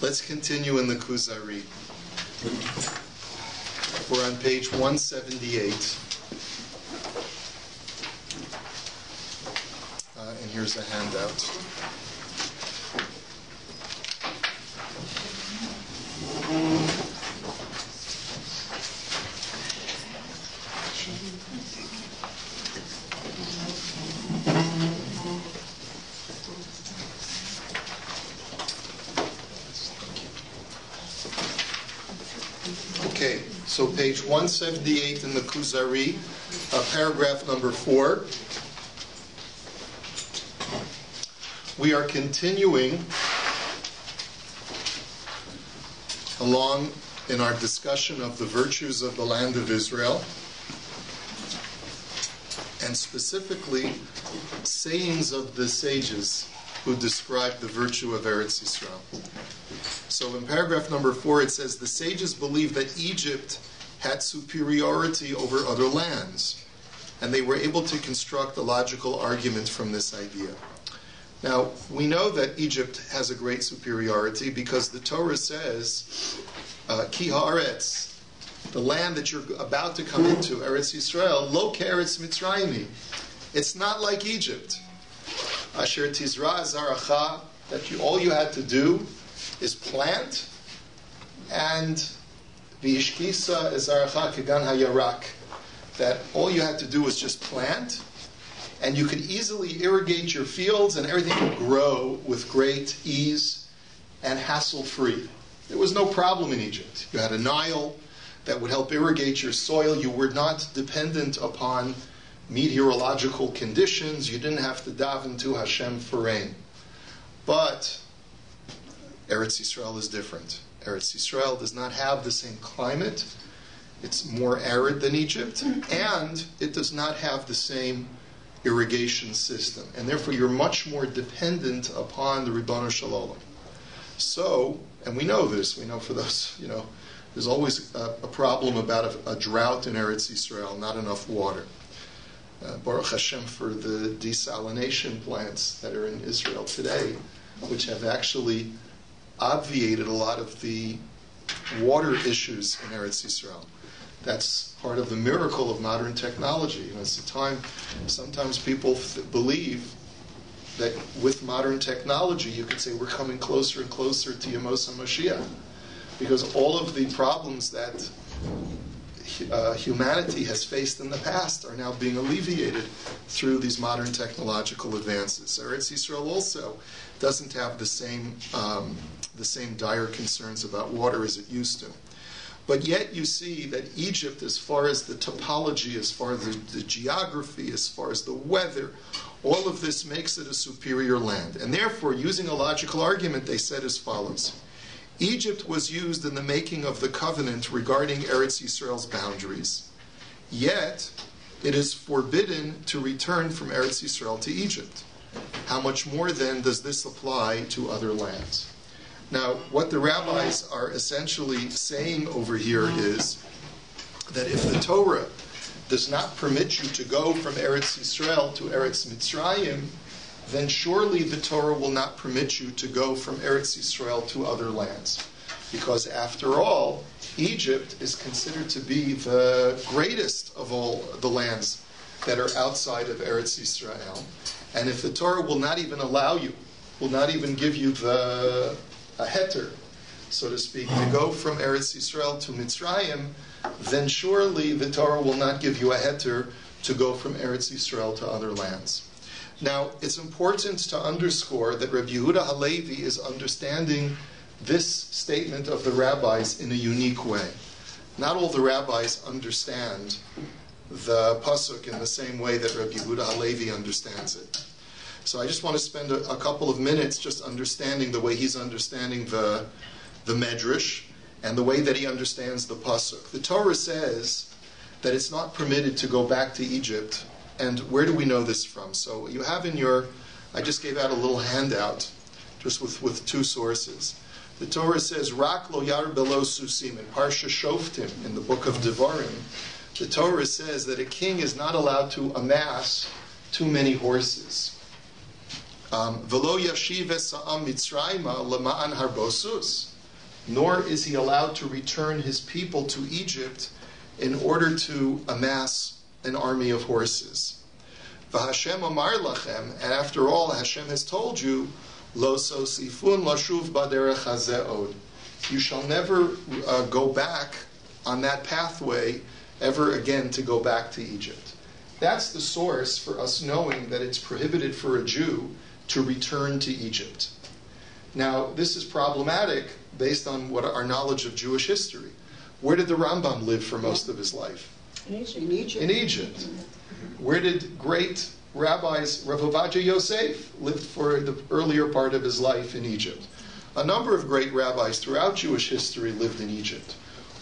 Let's continue in the Kuzari. We're on page 178. And here's a handout. Okay, so page 178 in the Kuzari, paragraph number 4. We are continuing along in our discussion of the virtues of the land of Israel, and specifically sayings of the sages who describe the virtue of Eretz Yisrael. So in paragraph number 4 it says, the sages believed that Egypt had superiority over other lands, and they were able to construct a logical argument from this idea. Now, we know that Egypt has a great superiority because the Torah says, Ki haaretz, the land that you're about to come into, Eretz Yisrael, lo ke'eretz Mitzrayimi. It's not like Egypt. Asher tizra zaracha, that all you had to do is plant, and v'ishkisa zaracha kegan hayarak, that all you had to do was just plant, and you could easily irrigate your fields, and everything would grow with great ease and hassle-free. There was no problem in Egypt. You had a Nile that would help irrigate your soil. You were not dependent upon meteorological conditions. You didn't have to daven to Hashem for rain. But Eretz Yisrael is different. Eretz Yisrael does not have the same climate. It's more arid than Egypt, and it does not have the same irrigation system, and therefore you're much more dependent upon the Ribono Shel Olam. So, and we know this, we know for those, there's always a problem about a drought in Eretz Yisrael, not enough water. Baruch Hashem for the desalination plants that are in Israel today, which have actually obviated a lot of the water issues in Eretz Yisrael. That's part of the miracle of modern technology. It's a time, sometimes people believe that with modern technology, you could say we're coming closer and closer to Yemos HaMashiach, because all of the problems that humanity has faced in the past are now being alleviated through these modern technological advances. Eretz Yisrael also doesn't have the same dire concerns about water as it used to. But yet you see that Egypt, as far as the topology, as far as the geography, as far as the weather, all of this makes it a superior land. And therefore, using a logical argument, they said as follows. Egypt was used in the making of the covenant regarding Eretz Yisrael's boundaries. Yet, it is forbidden to return from Eretz Yisrael to Egypt. How much more then does this apply to other lands? Now, what the rabbis are essentially saying over here is that if the Torah does not permit you to go from Eretz Yisrael to Eretz Mitzrayim, then surely the Torah will not permit you to go from Eretz Yisrael to other lands. Because after all, Egypt is considered to be the greatest of all the lands that are outside of Eretz Yisrael. And if the Torah will not even allow you, will not even give you a heter, so to speak, to go from Eretz Yisrael to Mitzrayim, then surely the Torah will not give you a heter to go from Eretz Yisrael to other lands. Now, it's important to underscore that Rabbi Yehuda Halevi is understanding this statement of the rabbis in a unique way. Not all the rabbis understand the pasuk in the same way that Rabbi Yehuda Halevi understands it. So I just want to spend a couple of minutes just understanding the way he's understanding the Medrash and the way that he understands the pasuk. The Torah says that it's not permitted to go back to Egypt. And where do we know this from? So you have in I just gave out a little handout just with two sources. The Torah says, Rak lo yar belo susim, in Parsha Shoftim, in the book of Devarim, the Torah says that a king is not allowed to amass too many horses. Velo yashiv esa'am mitzrayma lema'an harbosus. nor is he allowed to return his people to Egypt in order to amass an army of horses. V'Hashem amar lachem, and after all, Hashem has told you, lo sosifun lashuv baderech hazeh od. You shall never go back on that pathway ever again to go back to Egypt. That's the source for us knowing that it's prohibited for a Jew to return to Egypt. Now, this is problematic based on what our knowledge of Jewish history. Where did the Rambam live for most of his life? In Egypt. In Egypt. Where did great rabbis, Rav Ovadia Yosef, lived for the earlier part of his life in Egypt? A number of great rabbis throughout Jewish history lived in Egypt.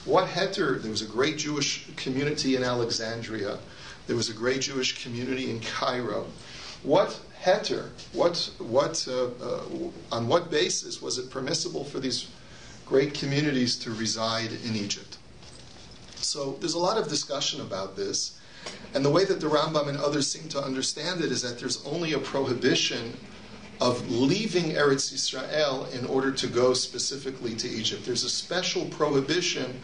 What heter? There was a great Jewish community in Alexandria. There was a great Jewish community in Cairo. What heter? On what basis was it permissible for these great communities to reside in Egypt? So there's a lot of discussion about this. And the way that the Rambam and others seem to understand it is that there's only a prohibition of leaving Eretz Yisrael in order to go specifically to Egypt. There's a special prohibition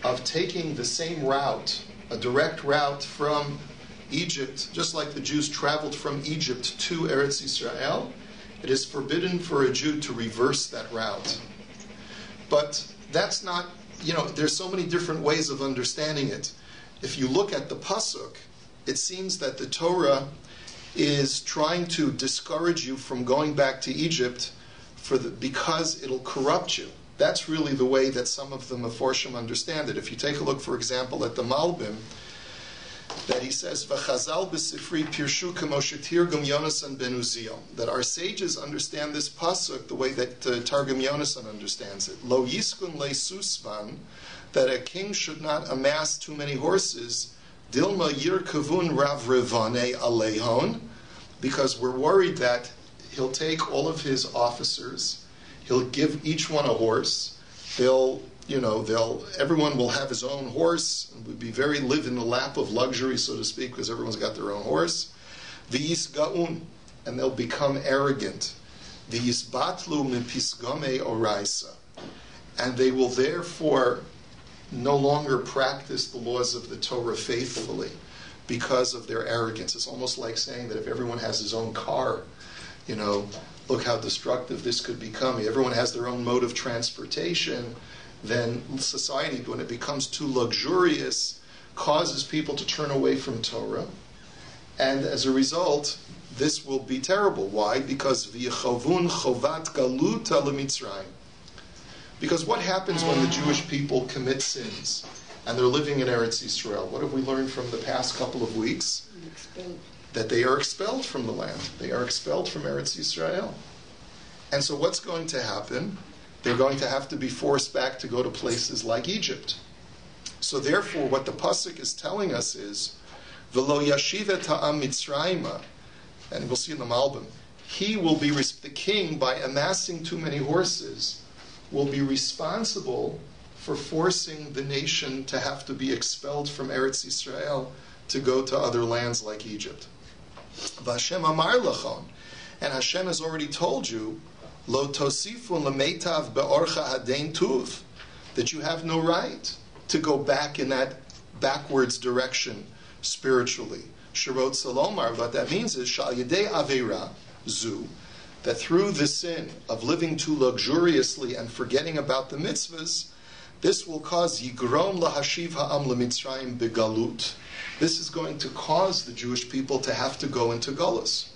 of taking the same route, a direct route from Egypt, just like the Jews traveled from Egypt to Eretz Yisrael. It is forbidden for a Jew to reverse that route. But that's not, there's so many different ways of understanding it. If you look at the Pasuk, it seems that the Torah is trying to discourage you from going back to Egypt because it'll corrupt you. That's really the way that some of the Meforshim understand it. If you take a look, for example, at the Malbim, that he says, "V'chazal b'sifri pirshu k'moshe tirgum Yonasan ben Uziel," that our sages understand this pasuk the way that Targum Yonasan understands it. Lo yiskun le susvan, that a king should not amass too many horses. Dilma yirkavun rav revane alehon, because we're worried that he'll take all of his officers, he'll give each one a horse. Everyone will have his own horse, and would live in the lap of luxury, so to speak, because everyone's got their own horse. V'yisgaun, and they'll become arrogant. V'yisbatlu mipisgame oraisa, and they will therefore no longer practice the laws of the Torah faithfully because of their arrogance. It's almost like saying that if everyone has his own car, look how destructive this could become. Everyone has their own mode of transportation. Then society, when it becomes too luxurious, causes people to turn away from Torah. And as a result, this will be terrible. Why? Because v'yechavun chovat galuta lemitzrayim. Because what happens when the Jewish people commit sins and they're living in Eretz Yisrael? What have we learned from the past couple of weeks? That they are expelled from the land. They are expelled from Eretz Yisrael. And so what's going to happen? They're going to have to be forced back to go to places like Egypt. So therefore, what the Pasuk is telling us is, V'lo yashivet ha'am Mitzrayima, and we'll see in the Malbim, the king, by amassing too many horses, will be responsible for forcing the nation to have to be expelled from Eretz Yisrael to go to other lands like Egypt. V'Hashem amar lachon, and Hashem has already told you, Lo tosifun lemeitav be'orcha hadein tuv, that you have no right to go back in that backwards direction spiritually. Shirot salomar, what that means is shal yedei aveira zu, that through the sin of living too luxuriously and forgetting about the mitzvahs, this will cause yigrom lahashiv ha'am lemitzrayim begalut. This is going to cause the Jewish people to have to go into Golus.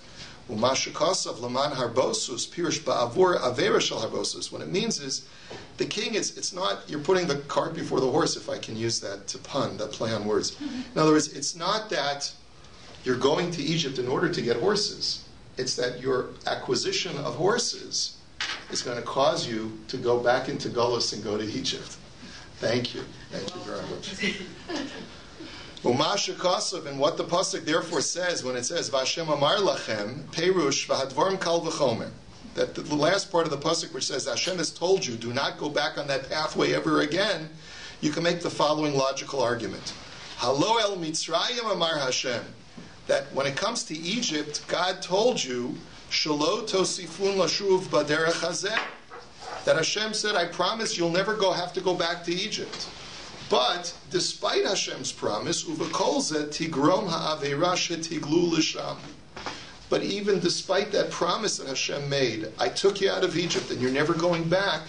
Umashakasav laman harbosus pirish ba'avur avera shel harbosus. What it means is, the king it's not, you're putting the cart before the horse, if I can use that to pun, that play on words. In other words, it's not that you're going to Egypt in order to get horses. It's that your acquisition of horses is going to cause you to go back into Golus and go to Egypt. Thank you. Thank you very much. Umasha Kasav, and what the pasuk therefore says when it says Vashem Amar Lachem Perush V'Hadvarim Kal V'Chomer, that the last part of the pasuk which says Hashem has told you, do not go back on that pathway ever again, you can make the following logical argument: Halo El Mitzrayim Amar Hashem, that when it comes to Egypt, God told you Shelo Tosifun Lashuv Baderech Hazeh, that Hashem said, I promise you'll never have to go back to Egypt. But despite Hashem's promise, uvekol zeh tigrom ha'avera shetiglu l'sham. But even despite that promise that Hashem made, I took you out of Egypt and you're never going back,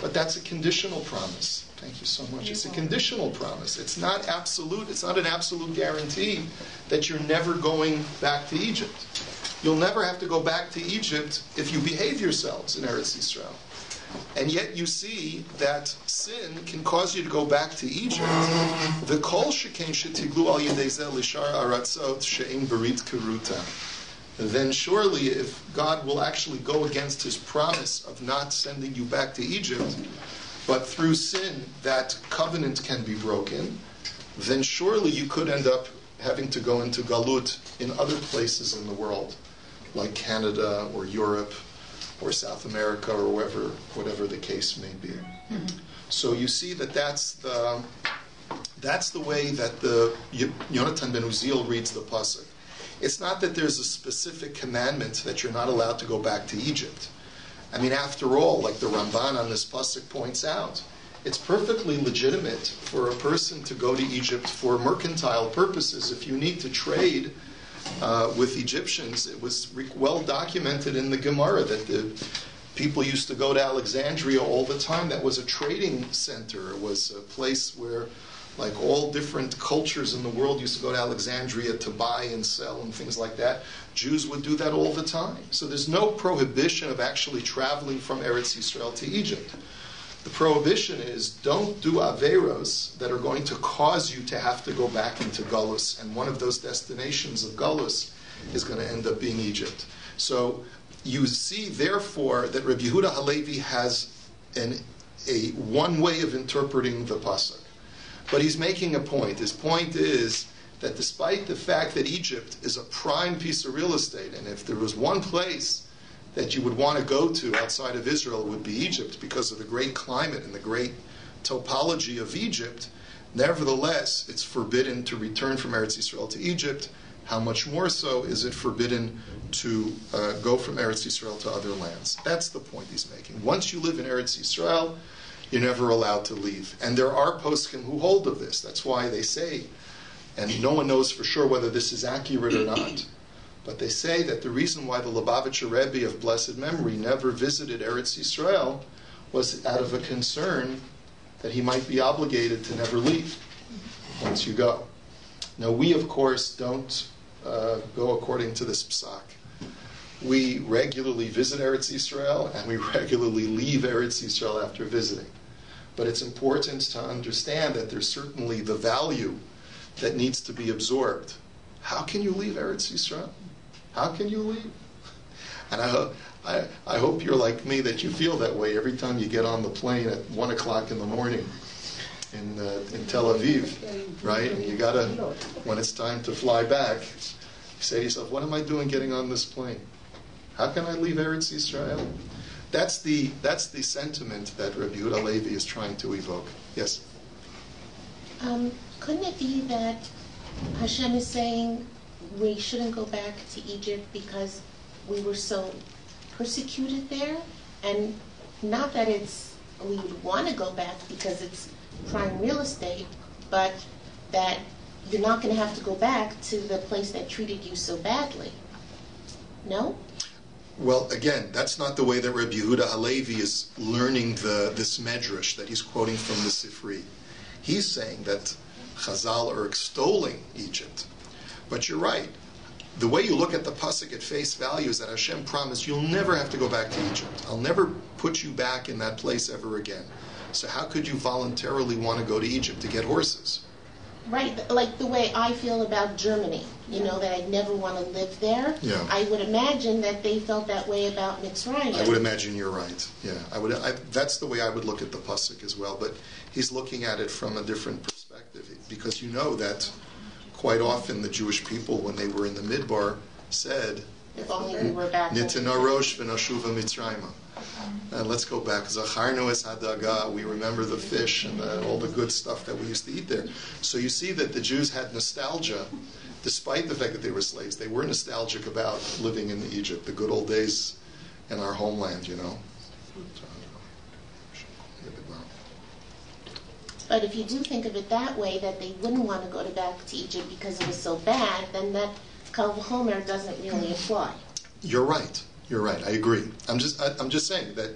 but that's a conditional promise. Thank you so much. It's a conditional promise. It's not absolute. It's not an absolute guarantee that you're never going back to Egypt. You'll never have to go back to Egypt if you behave yourselves in Eretz Yisrael. And yet you see that sin can cause you to go back to Egypt. The kol sheken shetiglu al yedei zeh lishar aratzot she'in berit keruta. Then surely if God will actually go against his promise of not sending you back to Egypt, but through sin that covenant can be broken, then surely you could end up having to go into galut in other places in the world, like Canada or Europe or South America or whatever the case may be. Mm-hmm. So you see that that's the way that the Yonatan ben Uziel reads the pasuk. It's not that there's a specific commandment that you're not allowed to go back to Egypt. I mean, after all, like the Ramban on this pasuk points out, it's perfectly legitimate for a person to go to Egypt for mercantile purposes. If you need to trade with Egyptians, it was well documented in the Gemara that the people used to go to Alexandria all the time. That was a trading center. It was a place where like all different cultures in the world used to go to Alexandria to buy and sell and things like that. Jews would do that all the time. So there's no prohibition of actually traveling from Eretz Yisrael to Egypt. The prohibition is don't do averos that are going to cause you to have to go back into Galus, and one of those destinations of Galus is going to end up being Egypt. So you see, therefore, that Rabbi Yehuda Halevi has a one way of interpreting the pasuk. But he's making a point. His point is that despite the fact that Egypt is a prime piece of real estate, and if there was one place that you would want to go to outside of Israel, it would be Egypt because of the great climate and the great topology of Egypt, nevertheless, it's forbidden to return from Eretz Yisrael to Egypt. How much more so is it forbidden to go from Eretz Yisrael to other lands? That's the point he's making. Once you live in Eretz Yisrael, you're never allowed to leave. And there are poskim who hold of this. That's why they say, and no one knows for sure whether this is accurate or not, but they say that the reason why the Lubavitcher Rebbe of blessed memory never visited Eretz Yisrael was out of a concern that he might be obligated to never leave once you go. Now we, of course, don't go according to this psak. We regularly visit Eretz Yisrael, and we regularly leave Eretz Yisrael after visiting. But it's important to understand that there's certainly the value that needs to be absorbed. How can you leave Eretz Yisrael? How can you leave? And I hope you're like me, that you feel that way every time you get on the plane at 1 o'clock in the morning in Tel Aviv, right? And you gotta, when it's time to fly back, you say to yourself, what am I doing getting on this plane? How can I leave Eretz Yisrael? That's the sentiment that Rabbi Yehuda Levi is trying to evoke. Yes? Couldn't it be that Hashem is saying we shouldn't go back to Egypt because we were so persecuted there? And not that we would want to go back because it's prime real estate, but that you're not going to have to go back to the place that treated you so badly. No? Well, again, that's not the way that Rabbi Yehuda Halevi is learning this medrash that he's quoting from the Sifri. He's saying that Chazal are extolling Egypt. But you're right. The way you look at the pasuk at face value is that Hashem promised you'll never have to go back to Egypt. I'll never put you back in that place ever again. So how could you voluntarily want to go to Egypt to get horses? Right, like the way I feel about Germany, that I'd never want to live there. Yeah. I would imagine that they felt that way about Mitzrayim. I would imagine you're right. Yeah, that's the way I would look at the pasuk as well. But he's looking at it from a different perspective, because you know that quite often the Jewish people, when they were in the Midbar, said, if only we were back. Nitana rosh v'nashuva Mitzrayim. And let's go back. Zacharnu es hadaga. We remember the fish and all the good stuff that we used to eat there. So you see that the Jews had nostalgia, despite the fact that they were slaves. They were nostalgic about living in Egypt, the good old days in our homeland, But if you do think of it that way, that they wouldn't want to go back to Egypt because it was so bad, then that Kal V'chomer doesn't really apply. You're right. You're right. I agree. I'm just saying that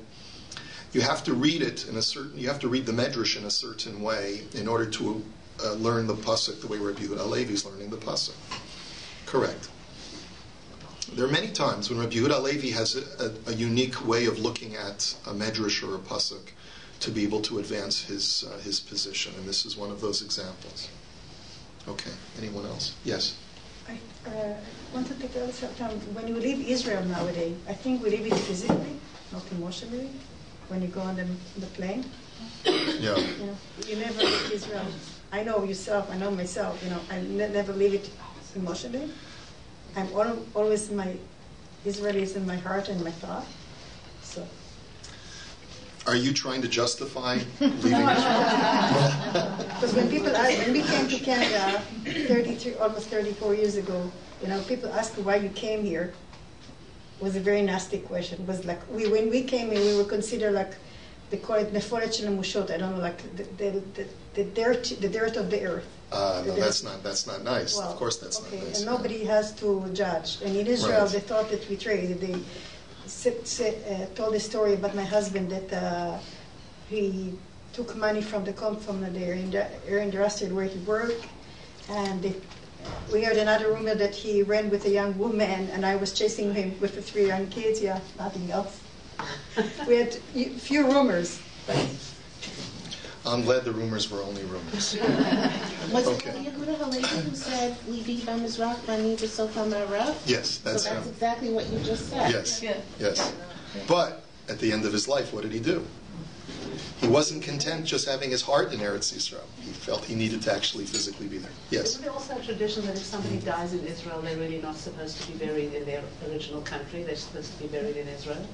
you have to read it in a certain. You have to read the Medrash in a certain way in order to learn the pasuk the way Rabbi Yehuda Halevi is learning the pasuk. Correct. There are many times when Rabbi Yehuda Halevi has a unique way of looking at a Medrash or a pasuk to be able to advance his position, and this is one of those examples. Okay. Anyone else? Yes. I wanted to tell you, when you leave Israel nowadays, I think we leave it physically, not emotionally. When you go on the plane, Yeah. You never leave Israel. I know yourself, I know myself. I never leave it emotionally. I'm always Israel is in my heart and my thought. So. Are you trying to justify leaving Israel? Because when we came to Canada almost 34 years ago, people asked why you came here. It was a very nasty question. It was like when we came here, we were considered like they call it neforet shel mushot. I don't know, like the dirt of the earth. No, that's not nice. Well, of course, that's not nice. And nobody has to judge. And in Israel, Right. they thought that we traded. They told a story about my husband that he took money from the air industry where he worked, and we heard another rumor that he ran with a young woman, and I was chasing him with the 3 young kids. Yeah, nothing else. We had few rumors. But I'm glad the rumors were only rumors. Was Okay. it Yehuda Halevi who said, "Livi b'mizrach v'ani b'sofa ma'arav"? Yes, that's So that's him. exactly what you just said. Yes, Yeah. yes. But at the end of his life, what did he do? He wasn't content just having his heart in Eretz Yisrael. He felt he needed to actually physically be there. Yes. Isn't there also a tradition that if somebody dies in Israel, they're really not supposed to be buried in their original country? They're supposed to be buried in Israel?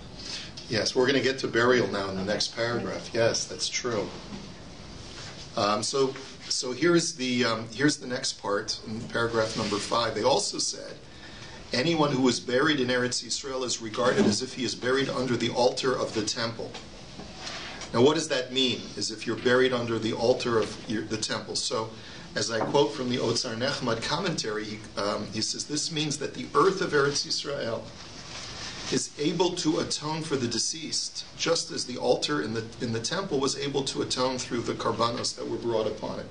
Yes, we're going to get to burial now in the next paragraph. Yes, that's true. So here's the next part in paragraph number 5. They also said, anyone who is buried in Eretz Yisrael is regarded as if he is buried under the altar of the temple. Now, what does that mean? As if you're buried under the altar of the temple. So, as I quote from the Otzar Nechmad commentary, he says, this means that the earth of Eretz Yisrael is able to atone for the deceased, just as the altar in the temple was able to atone through the karbanos that were brought upon it.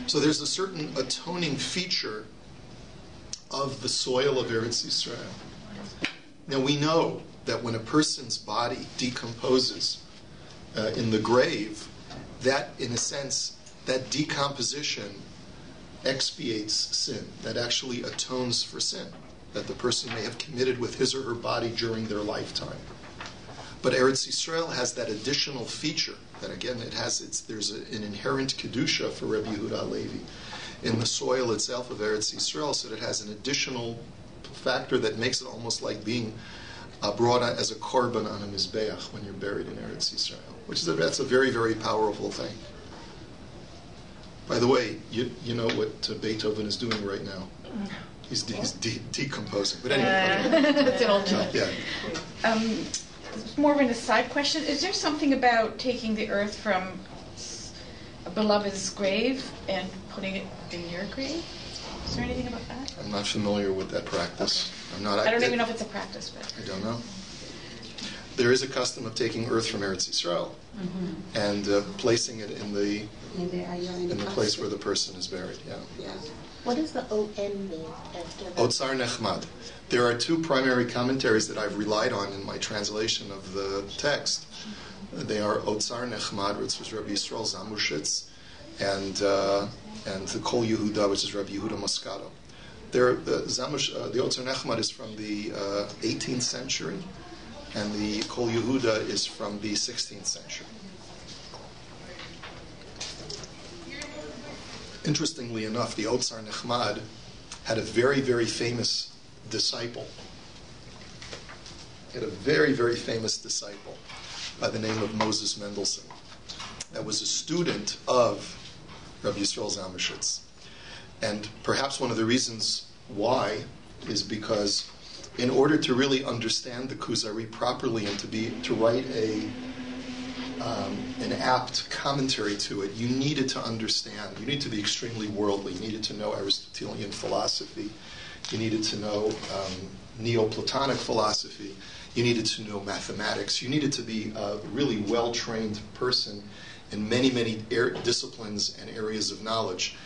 So there's a certain atoning feature of the soil of Eretz Yisrael. Now we know that when a person's body decomposes in the grave, that in a sense, that decomposition expiates sin, that actually atones for sin that the person may have committed with his or her body during their lifetime. But Eretz Yisrael has that additional feature, that again, there's an inherent kedusha for Rabbi Yehuda Halevi in the soil itself of Eretz Yisrael, so that it has an additional factor that makes it almost like being brought out as a korban on a mizbeach when you're buried in Eretz Yisrael, that's a very, very powerful thing. By the way, you know what Beethoven is doing right now? He's decomposing. But anyway, okay. That's an alternate. Yeah. More of an aside question. Is there something about taking the earth from a beloved's grave and putting it in your grave? Is there anything about that? I'm not familiar with that practice. Okay. I don't even know if it's a practice, but I don't know. There is a custom of taking earth from Eretz Yisrael and placing it in the place where the person is buried. Yeah. What does the O-N mean after that? Otzar Nechmad. There are 2 primary commentaries that I've relied on in my translation of the text. They are Otzar Nechmad, which is Rabbi Yisrael Zamushitz, and the Kol Yehuda, which is Rabbi Yehuda Moscato. The Otzar Nechmad is from the 18th century, and the Kol Yehuda is from the 16th century. Interestingly enough, the Otzar Nechmad had a very, very famous disciple. He had a very, very famous disciple by the name of Moses Mendelssohn that was a student of Rabbi Yisrael Zamushitz. And perhaps one of the reasons why is because in order to really understand the Kuzari properly and to write a an apt commentary to it, you needed to understand. You need to be extremely worldly. You needed to know Aristotelian philosophy. You needed to know Neoplatonic philosophy. You needed to know mathematics. You needed to be a really well-trained person in many, many disciplines and areas of knowledge.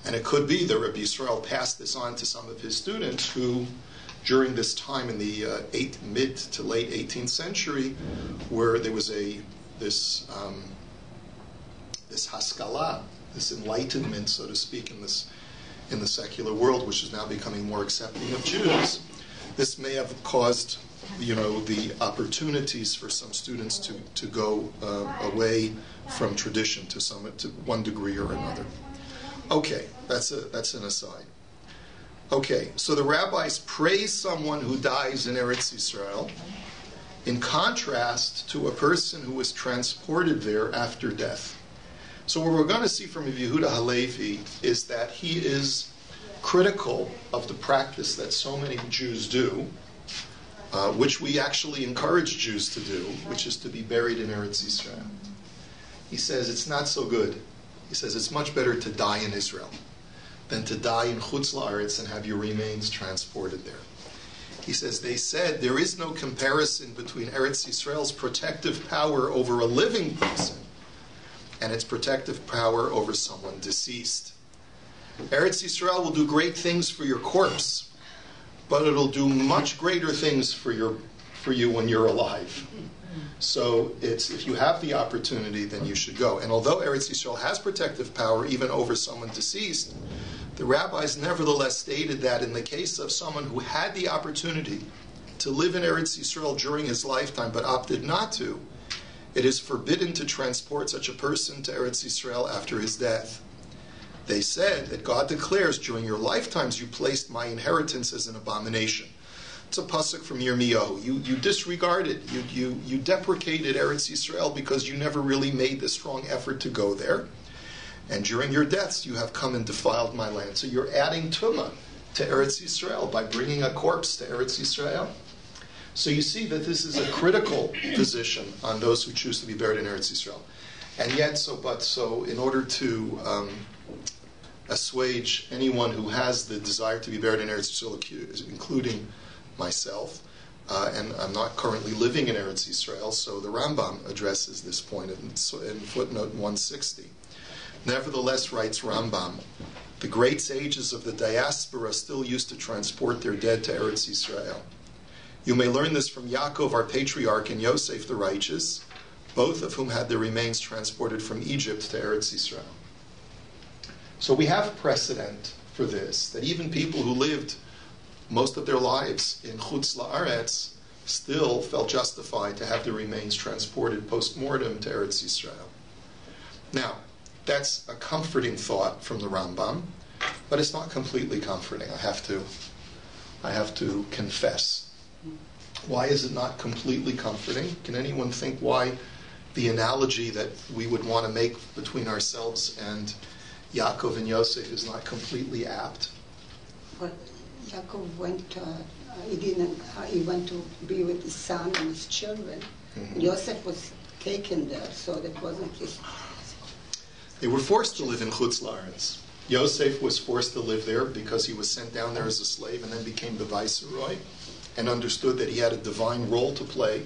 And it could be that Rabbi Yisrael passed this on to some of his students who, during this time in the mid to late 18th century, where there was this haskalah, this enlightenment, so to speak, in the secular world, which is now becoming more accepting of Jews, this may have caused, the opportunities for some students to go away from tradition to one degree or another. Okay, that's an aside. Okay, so the rabbis praise someone who dies in Eretz Yisrael in contrast to a person who was transported there after death. So what we're going to see from Yehuda Halevi is that he is critical of the practice that so many Jews do, which we actually encourage Jews to do, which is to be buried in Eretz Yisrael. He says it's not so good. He says it's much better to die in Israel than to die in Chutz La'aretz and have your remains transported there. He says, they said there is no comparison between Eretz Yisrael's protective power over a living person and its protective power over someone deceased. Eretz Yisrael will do great things for your corpse, but it'll do much greater things for you when you're alive. So if you have the opportunity, then you should go. And although Eretz Yisrael has protective power even over someone deceased, the rabbis nevertheless stated that in the case of someone who had the opportunity to live in Eretz Yisrael during his lifetime but opted not to, it is forbidden to transport such a person to Eretz Yisrael after his death. They said that God declares, during your lifetimes you placed my inheritance as an abomination. It's a pasuk from Yirmiyahu. You disregarded, you deprecated Eretz Yisrael because you never really made the strong effort to go there. And during your deaths you have come and defiled my land. So you're adding tumah to Eretz Yisrael by bringing a corpse to Eretz Yisrael. So you see that this is a critical position on those who choose to be buried in Eretz Yisrael. And yet, so in order to assuage anyone who has the desire to be buried in Eretz Yisrael, including myself, and I'm not currently living in Eretz Yisrael, so the Rambam addresses this point in footnote 160. Nevertheless, writes Rambam, the great sages of the diaspora still used to transport their dead to Eretz Yisrael. You may learn this from Yaakov, our patriarch, and Yoseph, the righteous, both of whom had their remains transported from Egypt to Eretz Yisrael. So we have precedent for this, that even people who lived most of their lives in Chutz La'aretz still felt justified to have their remains transported post-mortem to Eretz Yisrael. Now, that's a comforting thought from the Rambam, but it's not completely comforting. I have to confess. Why is it not completely comforting? Can anyone think why the analogy that we would want to make between ourselves and Yaakov and Yosef is not completely apt? Well, Yaakov went. He went to be with his son and his children. Mm-hmm. Yosef was taken there, so that wasn't his. They were forced to live in Chutz La'aretz. Yosef was forced to live there because he was sent down there as a slave and then became the viceroy and understood that he had a divine role to play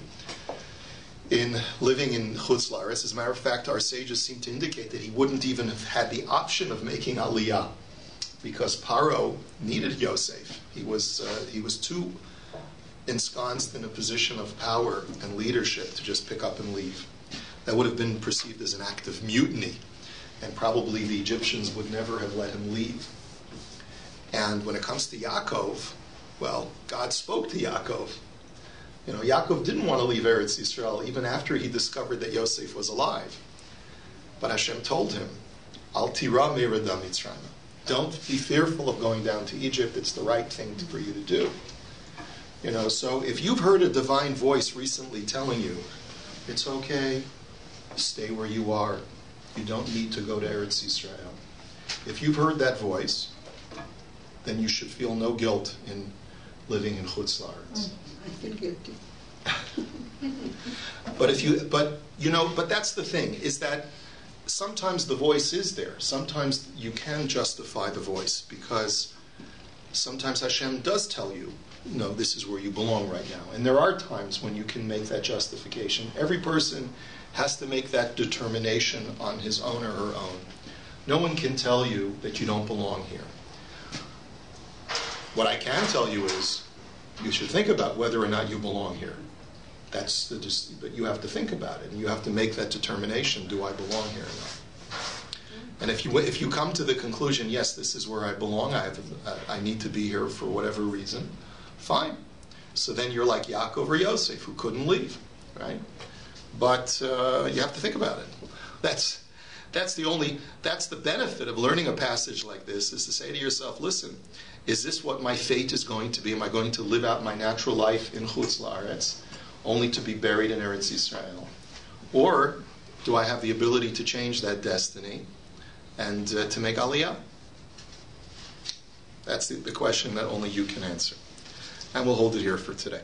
in living in Chutz La'aretz. As a matter of fact, our sages seem to indicate that he wouldn't even have had the option of making Aliyah because Paro needed Yosef. He was too ensconced in a position of power and leadership to just pick up and leave. That would have been perceived as an act of mutiny, and probably the Egyptians would never have let him leave. And when it comes to Yaakov, well, God spoke to Yaakov. Yaakov didn't want to leave Eretz Yisrael even after he discovered that Yosef was alive. But Hashem told him, Al tira me'rada Mitzrayim. Don't be fearful of going down to Egypt. It's the right thing for you to do. So if you've heard a divine voice recently telling you, it's okay, stay where you are. You don't need to go to Eretz Yisrael. If you've heard that voice, then you should feel no guilt in living in Chutz La'aretz. I feel guilty. But that's the thing, is that sometimes the voice is there. Sometimes you can justify the voice, because sometimes Hashem does tell you, no, this is where you belong right now. And there are times when you can make that justification. Every person has to make that determination on his own or her own. No one can tell you that you don't belong here. What I can tell you is, you should think about whether or not you belong here. But you have to think about it, and you have to make that determination: do I belong here or not? And if you come to the conclusion, yes, this is where I belong, I need to be here for whatever reason, fine. So then you're like Yaakov or Yosef, who couldn't leave, right? But you have to think about it. That's the benefit of learning a passage like this, is to say to yourself, listen, is this what my fate is going to be? Am I going to live out my natural life in Chutz La'aretz, only to be buried in Eretz Yisrael? Or do I have the ability to change that destiny and to make Aliyah? That's the question that only you can answer. And we'll hold it here for today.